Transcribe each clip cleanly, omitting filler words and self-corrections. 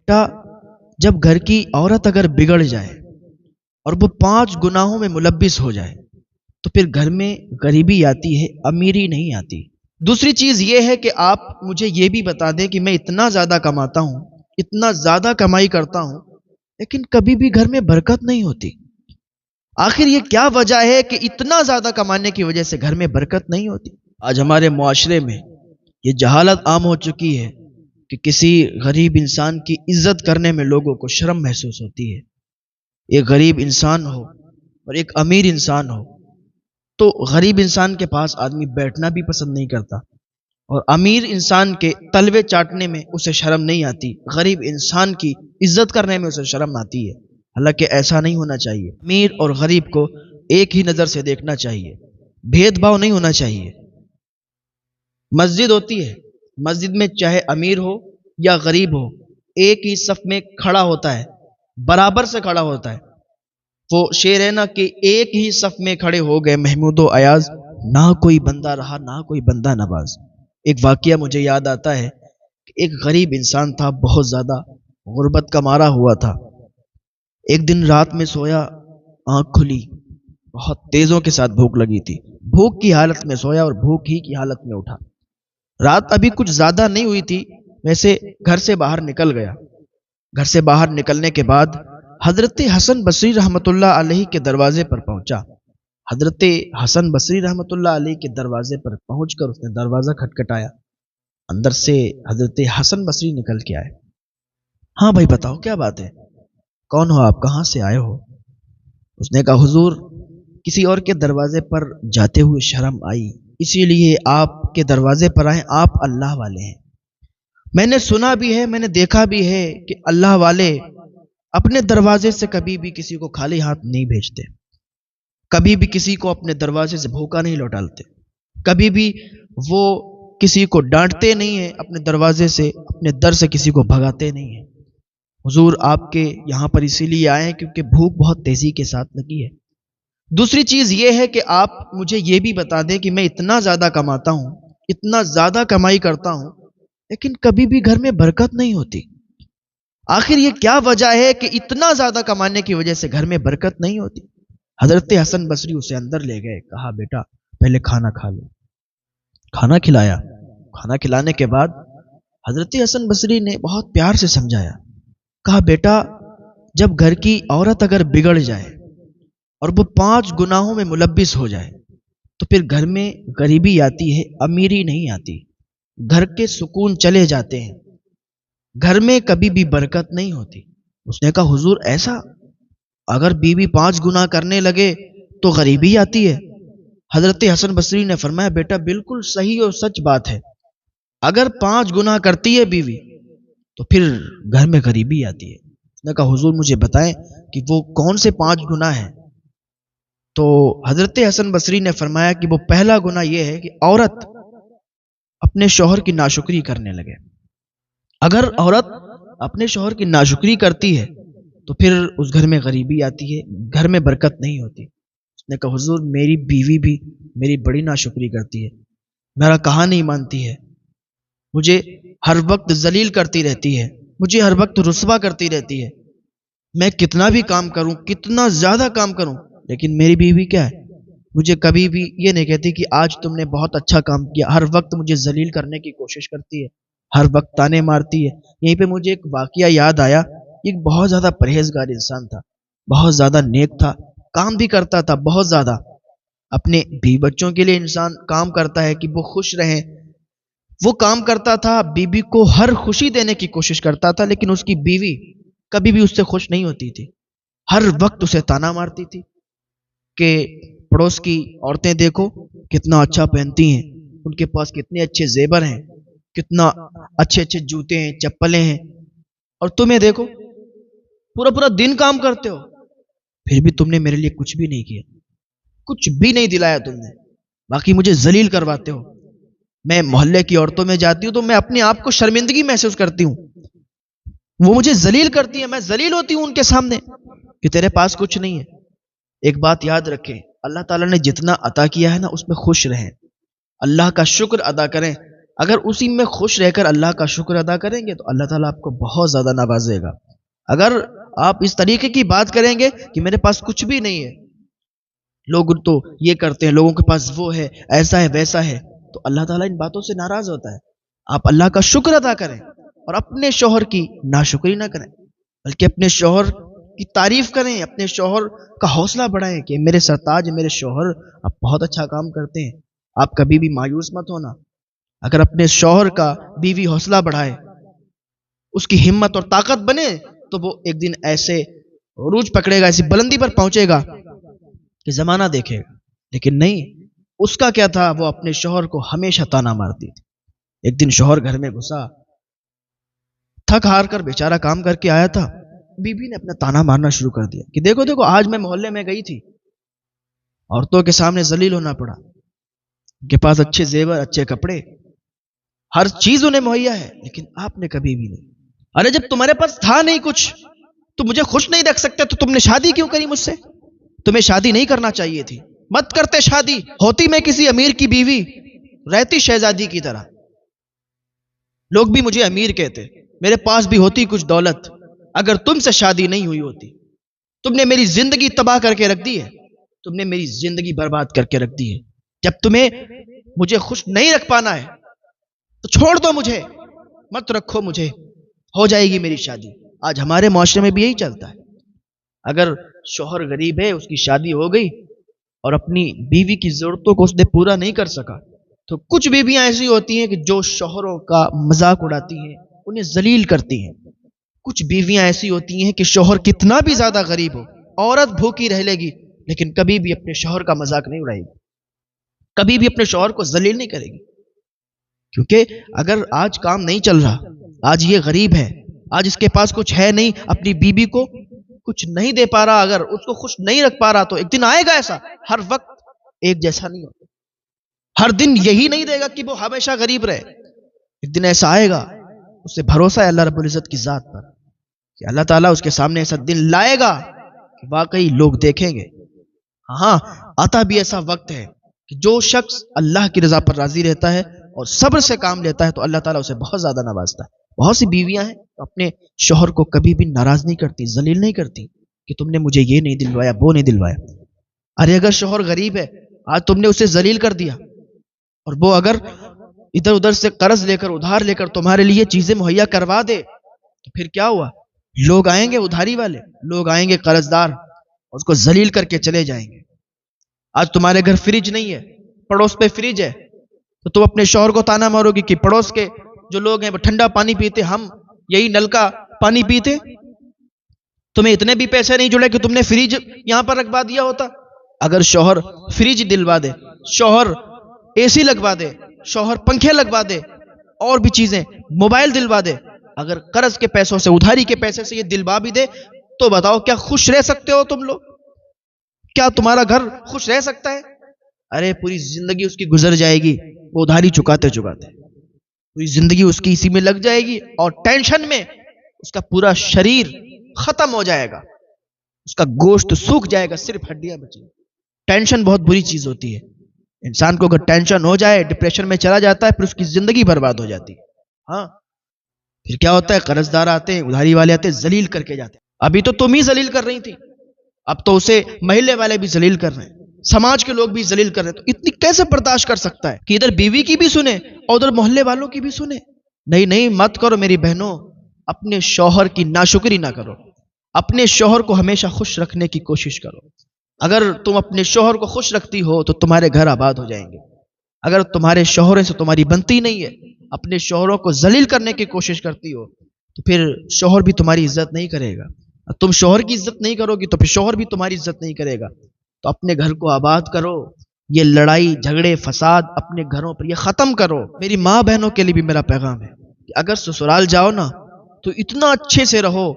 بیٹا جب گھر کی عورت اگر بگڑ جائے اور وہ 5 گناہوں میں ملبس ہو جائے تو پھر گھر میں غریبی آتی ہے، امیری نہیں آتی۔ دوسری چیز یہ ہے کہ آپ مجھے یہ بھی بتا دیں کہ میں اتنا زیادہ کماتا ہوں، اتنا زیادہ کمائی کرتا ہوں، لیکن کبھی بھی گھر میں برکت نہیں ہوتی۔ آخر یہ کیا وجہ ہے کہ اتنا زیادہ کمانے کی وجہ سے گھر میں برکت نہیں ہوتی؟ آج ہمارے معاشرے میں یہ جہالت عام ہو چکی ہے کہ کسی غریب انسان کی عزت کرنے میں لوگوں کو شرم محسوس ہوتی ہے۔ ایک غریب انسان ہو اور ایک امیر انسان ہو تو غریب انسان کے پاس آدمی بیٹھنا بھی پسند نہیں کرتا، اور امیر انسان کے تلوے چاٹنے میں اسے شرم نہیں آتی، غریب انسان کی عزت کرنے میں اسے شرم آتی ہے۔ حالانکہ ایسا نہیں ہونا چاہیے۔ امیر اور غریب کو ایک ہی نظر سے دیکھنا چاہیے، بھید بھاؤ نہیں ہونا چاہیے۔ مسجد ہوتی ہے، مسجد میں چاہے امیر ہو یا غریب ہو ایک ہی صف میں کھڑا ہوتا ہے، برابر سے کھڑا ہوتا ہے۔ وہ شعر ہے نا کہ ایک ہی صف میں کھڑے ہو گئے محمود و ایاز، نہ کوئی بندہ رہا نہ کوئی بندہ نواز۔ ایک واقعہ مجھے یاد آتا ہے کہ ایک غریب انسان تھا، بہت زیادہ غربت کا مارا ہوا تھا۔ ایک دن رات میں سویا، آنکھ کھلی، بہت تیزوں کے ساتھ بھوک لگی تھی، بھوک کی حالت میں سویا اور بھوک ہی کی حالت میں اٹھا۔ رات ابھی کچھ زیادہ نہیں ہوئی تھی، ویسے گھر سے باہر نکل گیا۔ گھر سے باہر نکلنے کے بعد حضرت حسن بصری رحمۃ اللہ علیہ کے دروازے پر پہنچا۔ حضرت حسن بصری رحمۃ اللہ علیہ کے دروازے پر پہنچ کر اس نے دروازہ کھٹکھٹایا۔ اندر سے حضرت حسن بصری نکل کے آئے۔ ہاں بھائی بتاؤ کیا بات ہے، کون ہو آپ، کہاں سے آئے ہو؟ اس نے کہا حضور کسی اور کے دروازے پر جاتے ہوئے شرم آئی، اسی لیے آپ کے دروازے پر آئے، آپ اللہ والے ہیں۔ میں نے سنا بھی ہے، میں نے دیکھا بھی ہے کہ اللہ والے اپنے دروازے سے کبھی بھی کسی کو خالی ہاتھ نہیں بھیجتے، کبھی بھی کسی کو اپنے دروازے سے بھوکا نہیں لوٹالتے، کبھی بھی وہ کسی کو ڈانٹتے نہیں ہیں، اپنے دروازے سے اپنے در سے کسی کو بھگاتے نہیں ہیں۔ حضور آپ کے یہاں پر اسی لیے آئے ہیں کیونکہ بھوک بہت تیزی کے ساتھ لگی ہے۔ دوسری چیز یہ ہے کہ آپ مجھے یہ بھی بتا دیں کہ میں اتنا زیادہ کماتا ہوں، اتنا زیادہ کمائی کرتا ہوں، لیکن کبھی بھی گھر میں برکت نہیں ہوتی۔ آخر یہ کیا وجہ ہے کہ اتنا زیادہ کمانے کی وجہ سے گھر میں برکت نہیں ہوتی؟ حضرت حسن بصری اسے اندر لے گئے، کہا بیٹا پہلے کھانا کھا لو۔ کھانا کھلایا۔ کھانا کھلانے کے بعد حضرت حسن بصری نے بہت پیار سے سمجھایا، کہا بیٹا جب گھر کی عورت اگر بگڑ جائے اور وہ 5 گناہوں میں ملبس ہو جائے تو پھر گھر میں غریبی آتی ہے، امیری نہیں آتی، گھر کے سکون چلے جاتے ہیں، گھر میں کبھی بھی برکت نہیں ہوتی۔ اس نے کہا حضور ایسا، اگر بیوی 5 گناہ کرنے لگے تو غریبی آتی ہے؟ حضرت حسن بصری نے فرمایا بیٹا بالکل صحیح اور سچ بات ہے، اگر 5 گناہ کرتی ہے بیوی تو پھر گھر میں غریبی آتی ہے۔ اس نے کہا حضور مجھے بتائیں کہ وہ کون سے 5 گناہ ہیں؟ تو حضرت حسن بصری نے فرمایا کہ وہ پہلا گناہ یہ ہے کہ عورت اپنے شوہر کی ناشکری کرنے لگے۔ اگر عورت اپنے شوہر کی ناشکری کرتی ہے تو پھر اس گھر میں غریبی آتی ہے، گھر میں برکت نہیں ہوتی۔ اس نے کہا حضور میری بیوی بھی میری بڑی ناشکری کرتی ہے، میرا کہا نہیں مانتی ہے، مجھے ہر وقت ذلیل کرتی رہتی ہے، مجھے ہر وقت رسوا کرتی رہتی ہے، میں کتنا بھی کام کروں، کتنا زیادہ کام کروں، لیکن میری بیوی کیا ہے، مجھے کبھی بھی یہ نہیں کہتی کہ آج تم نے بہت اچھا کام کیا، ہر وقت مجھے ذلیل کرنے کی کوشش کرتی ہے، ہر وقت تانے مارتی ہے۔ یہیں پہ مجھے ایک واقعہ یاد آیا، ایک بہت زیادہ پرہیزگار انسان تھا، بہت زیادہ نیک تھا، کام بھی کرتا تھا بہت زیادہ، اپنے بیوی بچوں کے لیے انسان کام کرتا ہے کہ وہ خوش رہیں، وہ کام کرتا تھا، بیوی کو ہر خوشی دینے کی کوشش کرتا تھا، لیکن اس کی بیوی کبھی بھی اس سے خوش نہیں ہوتی تھی، ہر وقت اسے تانا مارتی تھی کہ پڑوس کی عورتیں دیکھو کتنا اچھا پہنتی ہیں، ان کے پاس کتنے اچھے زیور ہیں، کتنا اچھے اچھے جوتے ہیں، چپلیں ہیں، اور تمہیں دیکھو پورا پورا دن کام کرتے ہو، پھر بھی تم نے میرے لیے کچھ بھی نہیں کیا، کچھ بھی نہیں دلایا تم نے، باقی مجھے ذلیل کرواتے ہو۔ میں محلے کی عورتوں میں جاتی ہوں تو میں اپنے آپ کو شرمندگی محسوس کرتی ہوں، وہ مجھے ذلیل کرتی ہے، میں ذلیل ہوتی ہوں ان کے سامنے کہ تیرے پاس کچھ نہیں ہے۔ ایک بات یاد رکھیں، اللہ تعالیٰ نے جتنا عطا کیا ہے نا اس میں خوش رہیں، اللہ کا شکر ادا کریں، اگر اسی میں خوش رہ کر اللہ کا شکر ادا کریں گے تو اللہ تعالیٰ آپ کو بہت زیادہ نوازے گا. اگر آپ اس طریقے کی بات کریں گے کہ میرے پاس کچھ بھی نہیں ہے، لوگ تو یہ کرتے ہیں، لوگوں کے پاس وہ ہے، ایسا ہے ویسا ہے، تو اللہ تعالیٰ ان باتوں سے ناراض ہوتا ہے. آپ اللہ کا شکر ادا کریں اور اپنے شوہر کی ناشکری نہ کریں، بلکہ اپنے شوہر کی تعریف کریں، اپنے شوہر کا حوصلہ بڑھائیں کہ میرے سرتاج، میرے شوہر آپ بہت اچھا کام کرتے ہیں. آپ کبھی بھی مایوس مت ہونا. اگر اپنے شوہر کا بیوی حوصلہ بڑھائے، اس کی ہمت اور طاقت بنے، تو وہ ایک دن ایسے عروج پکڑے گا، ایسی بلندی پر پہنچے گا کہ زمانہ دیکھے گا. لیکن نہیں، اس کا کیا تھا، وہ اپنے شوہر کو ہمیشہ تانا مارتی تھی. ایک دن شوہر گھر میں گھسا، تھک ہار کر بیچارہ کام کر کے آیا تھا. بیوی نے اپنا تانا مارنا شروع کر دیا کہ دیکھو دیکھو، آج میں محلے میں گئی تھی، عورتوں کے سامنے ذلیل ہونا پڑا، ان کے پاس اچھے زیور، اچھے کپڑے، ہر چیز انہیں مہیا ہے، لیکن آپ نے کبھی بھی نہیں. ارے جب تمہارے پاس تھا نہیں کچھ، تو مجھے خوش نہیں رکھ سکتے تو تم نے شادی کیوں کری مجھ سے؟ تمہیں شادی نہیں کرنا چاہیے تھی، مت کرتے شادی. ہوتی میں کسی امیر کی بیوی، رہتی شہزادی کی طرح. لوگ بھی مجھے امیر کہتے، میرے پاس بھی ہوتی کچھ دولت. اگر تم سے شادی نہیں ہوئی ہوتی، تم نے میری زندگی تباہ کر کے رکھ دی ہے، تم نے میری زندگی برباد کر کے رکھ دی ہے. جب تمہیں مجھے خوش نہیں رکھ پانا ہے تو چھوڑ دو مجھے، مت رکھو مجھے، ہو جائے گی میری شادی. آج ہمارے معاشرے میں بھی یہی چلتا ہے. اگر شوہر غریب ہے، اس کی شادی ہو گئی اور اپنی بیوی کی ضرورتوں کو اس نے پورا نہیں کر سکا، تو کچھ بیویاں ایسی ہوتی ہیں کہ جو شوہروں کا مذاق اڑاتی ہیں، انہیں ذلیل کرتی ہیں. کچھ بیویاں ایسی ہوتی ہیں کہ شوہر کتنا بھی زیادہ غریب ہو، عورت بھوکی رہ لے گی لیکن کبھی بھی اپنے شوہر کا مذاق نہیں اڑائے گی، کبھی بھی اپنے شوہر کو ذلیل نہیں کرے گی. کیونکہ اگر آج کام نہیں چل رہا، آج یہ غریب ہے، آج اس کے پاس کچھ ہے نہیں، اپنی بیوی کو کچھ نہیں دے پا رہا، اگر اس کو خوش نہیں رکھ پا رہا، تو ایک دن آئے گا ایسا. ہر وقت ایک جیسا نہیں ہوتا، ہر دن یہی نہیں دے گا کہ وہ ہمیشہ غریب رہے. ایک دن ایسا آئے گا، اسے بھروسہ ہے اللہ رب العزت کی ذات پر کہ اللہ تعالیٰ اس کے سامنے ایسا دن لائے گا کہ واقعی لوگ دیکھیں گے. ہاں، آتا بھی ایسا وقت ہے کہ جو شخص اللہ کی رضا پر راضی رہتا ہے اور صبر سے کام لیتا ہے تو اللہ تعالیٰ اسے بہت زیادہ نوازتا ہے. بہت سی بیویاں ہیں اپنے شوہر کو کبھی بھی ناراض نہیں کرتی، ذلیل نہیں کرتی کہ تم نے مجھے یہ نہیں دلوایا، وہ نہیں دلوایا. ارے اگر شوہر غریب ہے، آج تم نے اسے ذلیل کر دیا، اور وہ اگر ادھر ادھر سے قرض لے کر، ادھار لے کر تمہارے لیے چیزیں مہیا کروا دے، تو پھر کیا ہوا؟ لوگ آئیں گے ادھاری والے، لوگ آئیں گے قرض دار، اس کو ذلیل کر کے چلے جائیں گے. آج تمہارے گھر فریج نہیں ہے، پڑوس پہ فریج ہے، تو تم اپنے شوہر کو تانا مارو گی کہ پڑوس کے جو لوگ ہیں وہ ٹھنڈا پانی پیتے، ہم یہی نل کا پانی پیتے. تمہیں اتنے بھی پیسے نہیں جڑے کہ تم نے فریج یہاں پر رکھوا دیا ہوتا. اگر شوہر فریج دلوا دے، شوہر اے سی لگوا دے، شوہر پنکھے لگوا دے، اور بھی چیزیں، موبائل دلوا دے، اگر قرض کے پیسوں سے، ادھاری کے پیسے سے یہ دلوا بھی دے، تو بتاؤ کیا خوش رہ سکتے ہو تم لوگ؟ کیا تمہارا گھر خوش رہ سکتا ہے؟ ارے پوری زندگی اس کی گزر جائے گی وہ ادھاری چکاتے چکاتے، پوری زندگی اس کی اسی میں لگ جائے گی، اور ٹینشن میں اس کا پورا شریر ختم ہو جائے گا، اس کا گوشت سوکھ جائے گا، صرف ہڈیاں بچیں گی. ٹینشن بہت بری چیز ہوتی ہے. انسان کو اگر ٹینشن ہو جائے، ڈپریشن میں چلا جاتا ہے، پھر اس کی زندگی برباد ہو جاتی ہے. ہاں، پھر کیا ہوتا ہے؟ قرض دار آتے ہیں، ادھاری والے آتے ہیں، ذلیل کر کے جاتے ہیں. ابھی تو تم ہی ذلیل کر رہی تھی، اب تو اسے محلے والے بھی ذلیل کر رہے ہیں، سماج کے لوگ بھی ذلیل کر رہے ہیں. تو اتنی کیسے برداشت کر سکتا ہے کہ ادھر بیوی کی بھی سنے اور ادھر محلے والوں کی بھی سنے؟ نہیں نہیں، مت کرو میری بہنوں. اپنے شوہر کی ناشکری نہ کرو، اپنے شوہر کو ہمیشہ خوش رکھنے کی کوشش کرو. اگر تم اپنے شوہر کو خوش رکھتی ہو تو تمہارے گھر آباد ہو جائیں گے. اگر تمہارے شوہروں سے تمہاری بنتی نہیں ہے، اپنے شوہروں کو ذلیل کرنے کی کوشش کرتی ہو، تو پھر شوہر بھی تمہاری عزت نہیں کرے گا. تم شوہر کی عزت نہیں کرو گی تو پھر شوہر بھی تمہاری عزت نہیں کرے گا. تو اپنے گھر کو آباد کرو، یہ لڑائی جھگڑے فساد اپنے گھروں پر یہ ختم کرو. میری ماں بہنوں کے لیے بھی میرا پیغام ہے کہ اگر سسرال جاؤ نا تو اتنا اچھے سے رہو،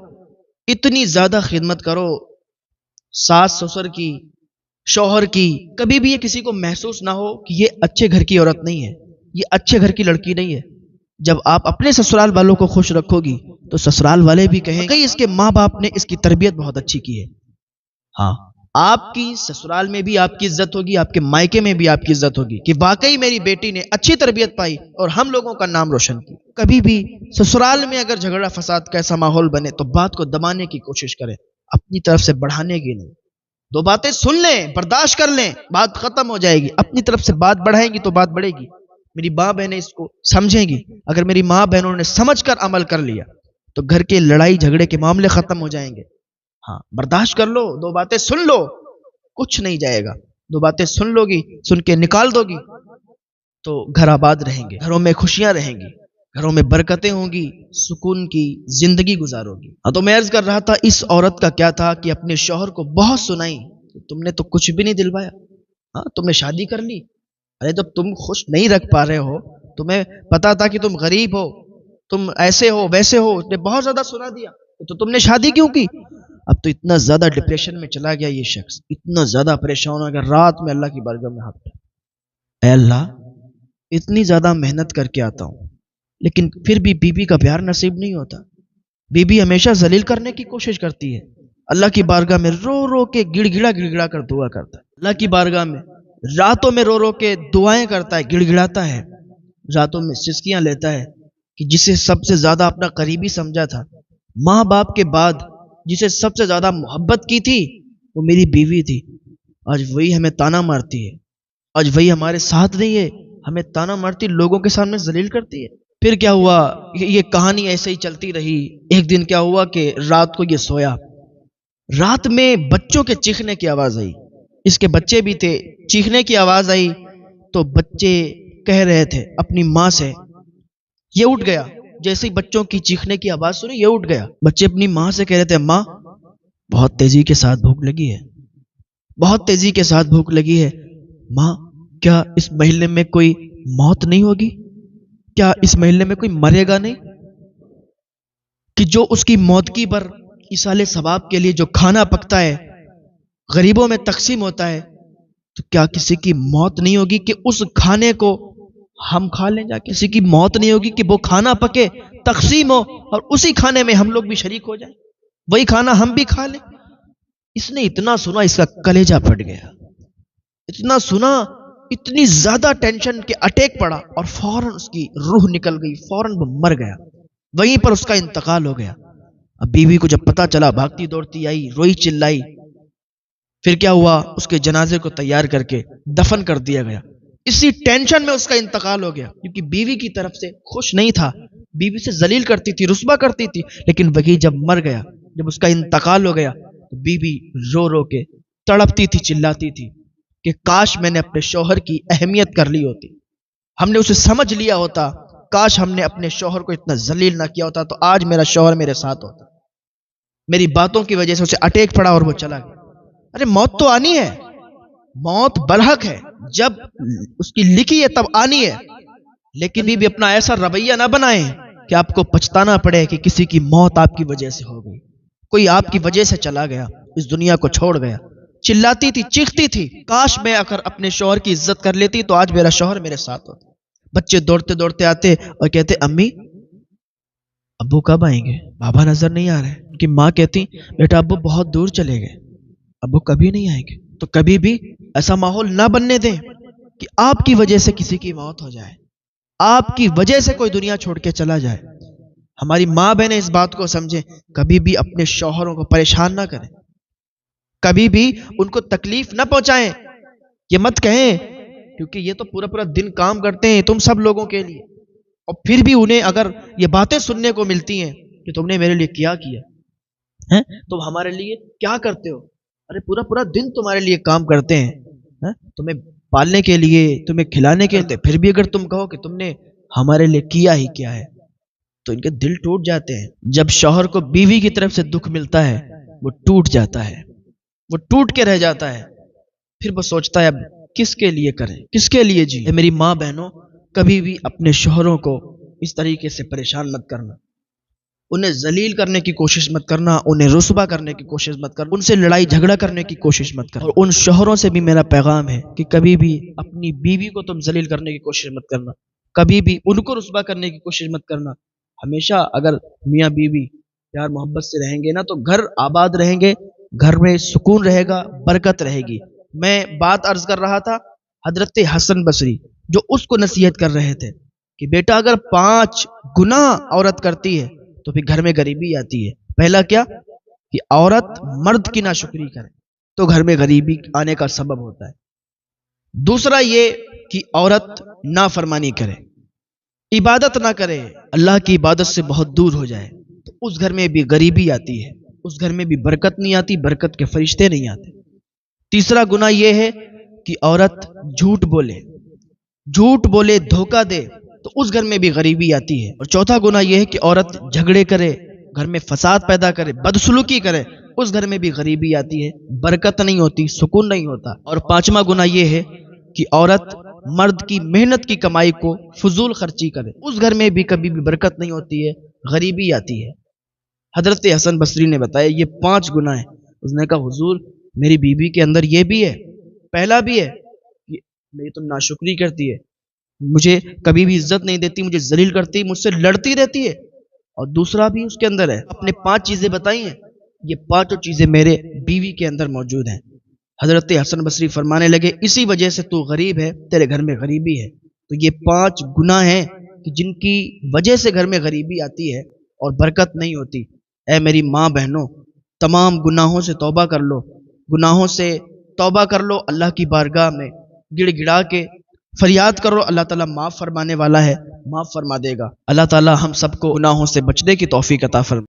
اتنی زیادہ خدمت کرو ساس سسر کی، شوہر کی. کبھی بھی یہ کسی کو محسوس نہ ہو کہ یہ اچھے گھر کی عورت نہیں ہے، یہ اچھے گھر کی لڑکی نہیں ہے. جب آپ اپنے سسرال والوں کو خوش رکھو گی تو سسرال والے بھی کہیں گے اس کے ماں باپ نے اس کی تربیت بہت اچھی کی ہے. ہاں، آپ کی سسرال میں بھی آپ کی عزت ہوگی، آپ کے مائکے میں بھی آپ کی عزت ہوگی کہ واقعی میری بیٹی نے اچھی تربیت پائی اور ہم لوگوں کا نام روشن کیا۔ کبھی بھی سسرال میں اگر جھگڑا فساد کا ایسا ماحول بنے تو بات کو دبانے کی کوشش کریں، اپنی طرف سے بڑھانے کی نہیں۔ دو باتیں سن لیں، برداشت کر لیں، بات ختم ہو جائے گی۔ اپنی طرف سے بات بڑھائیں گی تو بات بڑھے گی۔ میری ماں بہنیں اس کو سمجھیں گی۔ اگر میری ماں بہنوں نے سمجھ کر عمل کر لیا تو گھر کے لڑائی جھگڑے کے معاملے ختم ہو جائیں گے۔ ہاں، برداشت کر لو، دو باتیں سن لو، کچھ نہیں جائے گا۔ دو باتیں سن لو گی، سن کے نکال دو گی تو گھر آباد رہیں گے، گھروں میں خوشیاں رہیں گی، گھروں میں برکتیں ہوں گی، سکون کی زندگی گزارو گی۔ ہاں، تو میں عرض کر رہا تھا اس عورت کا کیا تھا کہ اپنے شوہر کو بہت سنائی، تم نے تو کچھ بھی نہیں دلوایا، ہاں تم نے شادی کر لی، ارے جب تم خوش نہیں رکھ پا رہے ہو، تمہیں پتا تھا کہ تم غریب ہو، تم ایسے ہو ویسے ہو، اس نے بہت زیادہ سنا دیا، تو تم نے شادی کیوں کی؟ اب تو اتنا زیادہ ڈپریشن میں چلا گیا یہ شخص، اتنا زیادہ پریشان ہو گیا، رات میں اللہ کی بارگاہ میں ہاتھ اٹھایا، اے اللہ اتنی زیادہ محنت کر کے آتا ہوں لیکن پھر بھی بیوی کا پیار نصیب نہیں ہوتا، بیوی ہمیشہ ذلیل کرنے کی کوشش کرتی ہے، اللہ کی بارگاہ میں رو رو کے گڑ گڑا کر دعا کرتا ہے، اللہ کی بارگاہ میں راتوں میں رو رو کے دعائیں کرتا ہے، گڑ گڑاتا ہے، راتوں میں سسکیاں لیتا ہے کہ جسے سب سے زیادہ اپنا قریبی سمجھا تھا، ماں باپ کے بعد جسے سب سے زیادہ محبت کی تھی وہ میری بیوی تھی، آج وہی ہمیں تانا مارتی ہے، آج وہی ہمارے ساتھ نہیں ہے، ہمیں تانا مارتی، لوگوں کے سامنے ذلیل کرتی ہے۔ پھر کیا ہوا، یہ کہانی ایسے ہی چلتی رہی۔ ایک دن کیا ہوا کہ رات کو یہ سویا، رات میں بچوں کے چیخنے کی آواز آئی، اس کے بچے بھی تھے، چیخنے کی آواز آئی تو بچے کہہ رہے تھے اپنی ماں سے، یہ اٹھ گیا، جیسے ہی بچوں کی چیخنے کی آواز سنی یہ اٹھ گیا، بچے اپنی ماں سے کہہ رہے تھے ماں بہت تیزی کے ساتھ بھوک لگی ہے، بہت تیزی کے ساتھ بھوک لگی ہے، ماں کیا اس محلے میں کوئی موت نہیں ہوگی، کیا اس محلے میں کوئی مرے گا نہیں، کہ جو اس کی موتگی پر ایصال ثواب کے لیے جو کھانا پکتا ہے غریبوں میں تقسیم ہوتا ہے، تو کیا کسی کی موت نہیں ہوگی کہ اس کھانے کو ہم کھا لیں، جا کسی کی موت نہیں ہوگی کہ وہ کھانا پکے تقسیم ہو اور اسی کھانے میں ہم لوگ بھی شریک ہو جائیں، وہی کھانا ہم بھی کھا لیں۔ اس نے اتنا سنا اس کا کلیجہ پھٹ گیا، اتنا سنا، اتنی زیادہ ٹینشن کے اٹیک پڑا اور فوراً اس کی روح نکل گئی، فوراً وہ مر گیا، وہیں پر اس کا انتقال ہو گیا۔ اب بیوی کو جب پتا چلا بھاگتی دوڑتی آئی، روئی چلائی، پھر کیا ہوا، اس کے جنازے کو تیار کر کے دفن کر دیا گیا، اسی ٹینشن میں اس کا انتقال ہو گیا، کیونکہ بیوی کی طرف سے خوش نہیں تھا، بیوی سے ذلیل کرتی تھی، رسوا کرتی تھی، لیکن وہی جب مر گیا، جب اس کا انتقال ہو گیا تو بیوی رو رو کے تڑپتی تھی، چلاتی تھی کہ کاش میں نے اپنے شوہر کی اہمیت کر لی ہوتی، ہم نے اسے سمجھ لیا ہوتا، کاش ہم نے اپنے شوہر کو اتنا ذلیل نہ کیا ہوتا تو آج میرا شوہر میرے ساتھ ہوتا، میری باتوں کی وجہ سے اسے اٹیک پڑا اور وہ چلا گیا۔ ارے موت تو آنی ہے، موت برحق ہے، جب اس کی لکھی ہے تب آنی ہے، لیکن بھی اپنا ایسا رویہ نہ بنائیں کہ آپ کو پچھتانا پڑے کہ کسی کی موت آپ کی وجہ سے ہو گئی، کوئی آپ کی وجہ سے چلا گیا، اس دنیا کو چھوڑ گیا، چلاتی تھی، چیختی تھی، کاش میں اگر اپنے شوہر کی عزت کر لیتی تو آج میرا شوہر میرے ساتھ ہوتا۔ بچے دوڑتے دوڑتے آتے اور کہتے امی ابو کب آئیں گے، بابا نظر نہیں آ رہے، ان کی ماں کہتی بیٹا ابو بہت دور چلے گئے، ابو کبھی نہیں آئیں گے۔ تو کبھی بھی ایسا ماحول نہ بننے دیں کہ آپ کی وجہ سے کسی کی موت ہو جائے، آپ کی وجہ سے کوئی دنیا چھوڑ کے چلا جائے۔ ہماری ماں بہنیں اس بات کو سمجھیں، کبھی بھی اپنے شوہروں کو پریشان نہ کریں، کبھی بھی ان کو تکلیف نہ پہنچائیں، یہ مت کہیں کیونکہ یہ تو پورا پورا دن کام کرتے ہیں تم سب لوگوں کے لیے، اور پھر بھی انہیں اگر یہ باتیں سننے کو ملتی ہیں کہ تم نے میرے لیے کیا ہے، تم ہمارے لیے کیا کرتے ہو، ارے پورا پورا دن تمہارے لیے کام کرتے ہیں، تمہیں پالنے کے لیے، تمہیں کھلانے کے لیے، پھر بھی اگر تم کہو کہ تم نے ہمارے لیے کیا ہی کیا ہے تو ان کے دل ٹوٹ جاتے ہیں۔ جب شوہر کو بیوی کی طرف سے دکھ ملتا ہے وہ ٹوٹ جاتا ہے، وہ ٹوٹ کے رہ جاتا ہے، پھر وہ سوچتا ہے اب کس کے لیے کریں، کس کے لیے جی۔ میری ماں بہنوں، کبھی بھی اپنے شوہروں کو اس طریقے سے پریشان مت کرنا، انہیں ذلیل کرنے کی کوشش مت کرنا، انہیں رسوا کرنے کی کوشش مت کرنا، ان سے لڑائی جھگڑا کرنے کی کوشش مت کرنا۔ اور ان شوہروں سے بھی میرا پیغام ہے کہ کبھی بھی اپنی بیوی کو تم ذلیل کرنے کی کوشش مت کرنا، کبھی بھی ان کو رسوا کرنے کی کوشش مت کرنا۔ ہمیشہ اگر میاں بیوی پیار محبت سے رہیں گے نا تو گھر آباد رہیں گے، گھر میں سکون رہے گا، برکت رہے گی۔ میں بات عرض کر رہا تھا حضرت حسن بصری، جو اس کو نصیحت کر رہے تھے کہ بیٹا اگر 5 گناہ عورت کرتی ہے تو پھر گھر میں غریبی آتی ہے۔ پہلا کیا کہ عورت مرد کی ناشکری کرے تو گھر میں غریبی آنے کا سبب ہوتا ہے۔ دوسرا یہ کہ عورت نافرمانی کرے، عبادت نہ کرے، اللہ کی عبادت سے بہت دور ہو جائے تو اس گھر میں بھی غریبی آتی ہے، اس گھر میں بھی برکت نہیں آتی، برکت کے فرشتے نہیں آتے۔ تیسرا گناہ یہ ہے کہ عورت جھوٹ بولے، دھوکہ دے تو اس گھر میں بھی غریبی آتی ہے۔ اور چوتھا گناہ یہ ہے کہ عورت جھگڑے کرے، گھر میں فساد پیدا کرے، بدسلوکی کرے، اس گھر میں بھی غریبی آتی ہے، برکت نہیں ہوتی، سکون نہیں ہوتا۔ اور پانچواں گناہ یہ ہے کہ عورت مرد کی محنت کی کمائی کو فضول خرچی کرے، اس گھر میں بھی کبھی بھی برکت نہیں ہوتی ہے، غریبی آتی ہے۔ حضرت حسن بصری نے بتایا یہ 5 گناہ ہیں۔ اس نے کہا حضور میری بیوی کے اندر یہ بھی ہے، پہلا بھی ہے کہ میری تو ناشکری کرتی ہے، مجھے کبھی بھی عزت نہیں دیتی، مجھے ذلیل کرتی، مجھ سے لڑتی رہتی ہے، اور دوسرا بھی اس کے اندر ہے۔ اپنے 5 چیزیں بتائی ہیں، یہ 5 چیزیں میرے بیوی کے اندر موجود ہیں۔ حضرت حسن بصری فرمانے لگے اسی وجہ سے تو غریب ہے، تیرے گھر میں غریبی ہے۔ تو یہ 5 گناہ ہیں کہ جن کی وجہ سے گھر میں غریبی آتی ہے اور برکت نہیں ہوتی۔ اے میری ماں بہنوں، تمام گناہوں سے توبہ کر لو، گناہوں سے توبہ کر لو، اللہ کی بارگاہ میں گڑ گڑا کے فریاد کرو، اللہ تعالیٰ معاف فرمانے والا ہے، معاف فرما دے گا۔ اللہ تعالیٰ ہم سب کو گناہوں سے بچنے کی توفیق عطا فرمائے۔